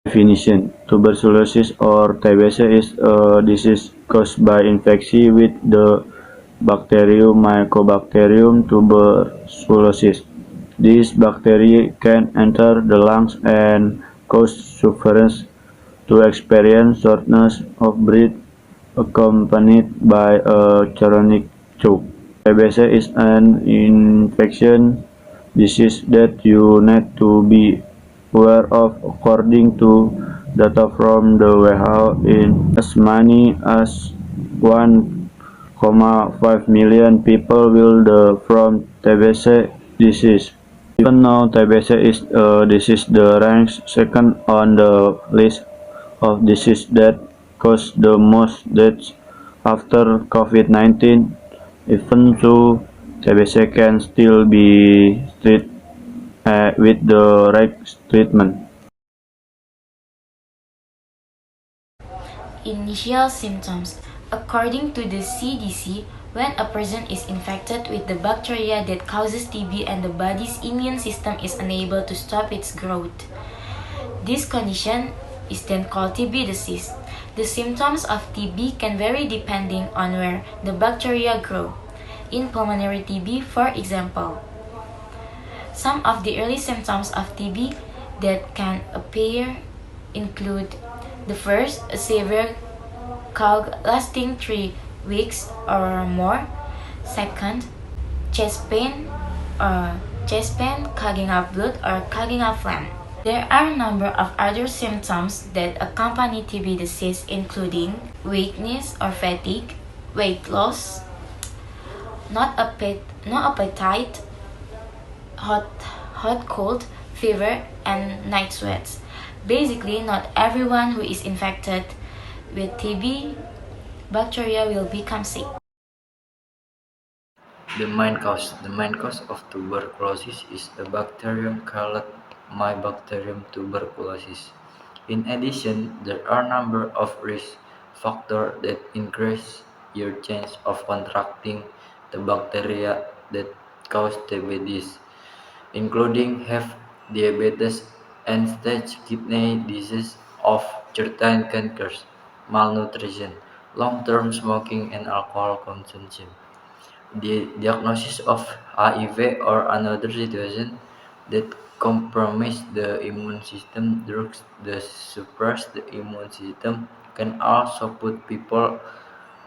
Definition: tuberculosis or TBC is a disease caused by infection with the bacterium Mycobacterium tuberculosis. This bacteria can enter the lungs and cause sufferers to experience shortness of breath accompanied by a chronic choke. TBC is an infection disease that you need to be aware of according to data from the WHO. In as many as 1,5 million people will die from TBC disease. Even though TBC is a disease that ranks second on the list of diseases that cause the most deaths after COVID-19, even so, TBC can still be treated with the right treatment. Initial symptoms. According to the CDC, when a person is infected with the bacteria that causes TB and the body's immune system is unable to stop its growth, this condition is then called TB disease. The symptoms of TB can vary depending on where the bacteria grow. In pulmonary TB, for example, some of the early symptoms of TB that can appear include the first, a severe cough lasting 3 weeks or more. Second, chest pain, clogging up blood, or clogging up phlegm. There are a number of other symptoms that accompany TB disease, including weakness or fatigue, weight loss, no appetite, hot cold, fever, and night sweats. Basically, not everyone who is infected with TB bacteria will become sick. The main cause of tuberculosis is a bacterium called Mycobacterium tuberculosis. In addition, there are a number of risk factors that increase your chance of contracting the bacteria that cause TB disease, including have diabetes, end-stage kidney disease, of certain cancers, malnutrition, long-term smoking, and alcohol consumption. The diagnosis of HIV or another situation that compromise the immune system, drugs that suppress the immune system, can also put people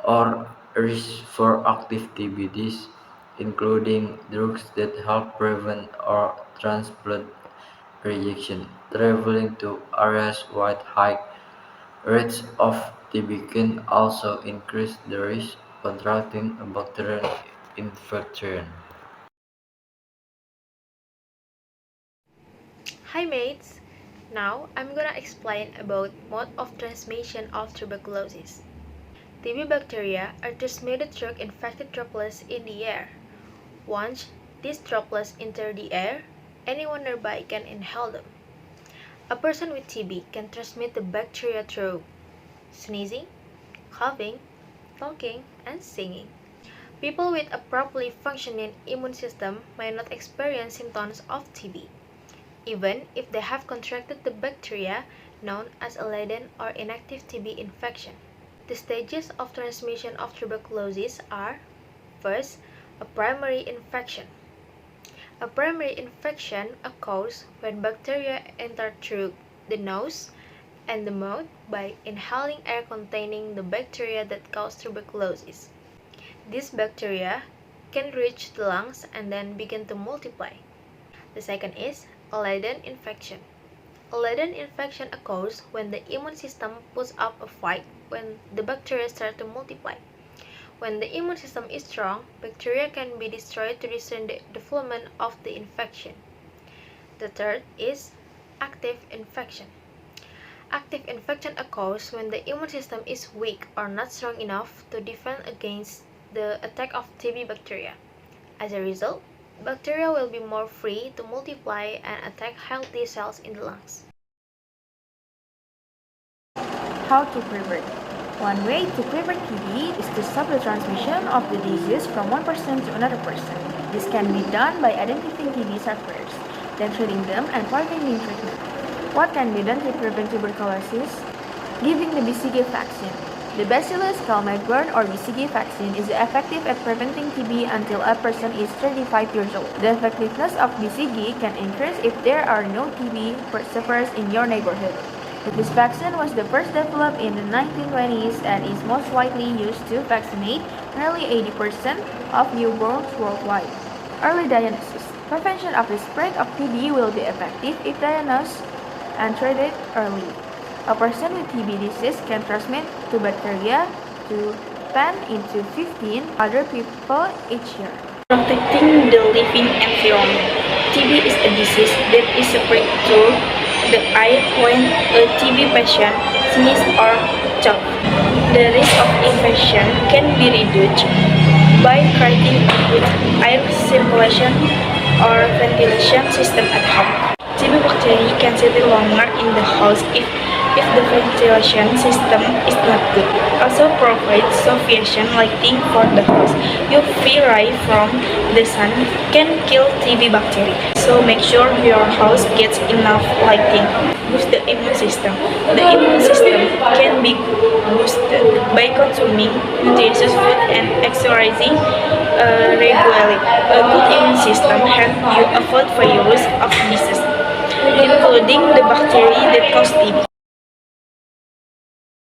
or risk for active TB disease, including drugs that help prevent or transplant rejection. Traveling to areas with high rates of TB can also increase the risk of contracting a bacterial infection. Hi mates! Now I'm gonna explain about mode of transmission of tuberculosis. TB bacteria are transmitted through infected droplets in the air. Once these droplets enter the air, anyone nearby can inhale them. A person with TB can transmit the bacteria through sneezing, coughing, talking, and singing. People with a properly functioning immune system may not experience symptoms of TB, even if they have contracted the bacteria known as a latent or inactive TB infection. The stages of transmission of tuberculosis are: first, a primary infection. A primary infection occurs when bacteria enter through the nose and the mouth by inhaling air containing the bacteria that cause tuberculosis. These bacteria can reach the lungs and then begin to multiply. The second is a latent infection. A latent infection occurs when the immune system puts up a fight when the bacteria start to multiply. When the immune system is strong, bacteria can be destroyed to restrain the development of the infection. The third is active infection. Active infection occurs when the immune system is weak or not strong enough to defend against the attack of TB bacteria. As a result, bacteria will be more free to multiply and attack healthy cells in the lungs. How to prevent? One way to prevent TB is to stop the transmission of the disease from one person to another person. This can be done by identifying TB sufferers, then treating them and providing treatment. What can be done to prevent tuberculosis? Giving the BCG vaccine. The Bacillus calmette-guerin or BCG vaccine is effective at preventing TB until a person is 35 years old. The effectiveness of BCG can increase if there are no TB sufferers in your neighborhood. This vaccine was the first developed in the 1920s and is most widely used to vaccinate nearly 80% of newborns worldwide. Early diagnosis. Prevention of the spread of TB will be effective if diagnosed and treated early. A person with TB disease can transmit the bacteria to 10 into 15 other people each year. Protecting the living environment. TB is a disease that is spread through the air when a TB patient sneezes or coughs. The risk of infection can be reduced by creating a good air circulation or ventilation system at home. TB bacteria can settle longer in the house if the ventilation system is not good. Also provide sufficient lighting for the house. UV light from the sun can kill TB bacteria, so make sure your house gets enough lighting. Boost the immune system. The immune system can be boosted by consuming nutritious food and exercising regularly. A good immune system helps you avoid virus of disease, including the bacteria that cause TB.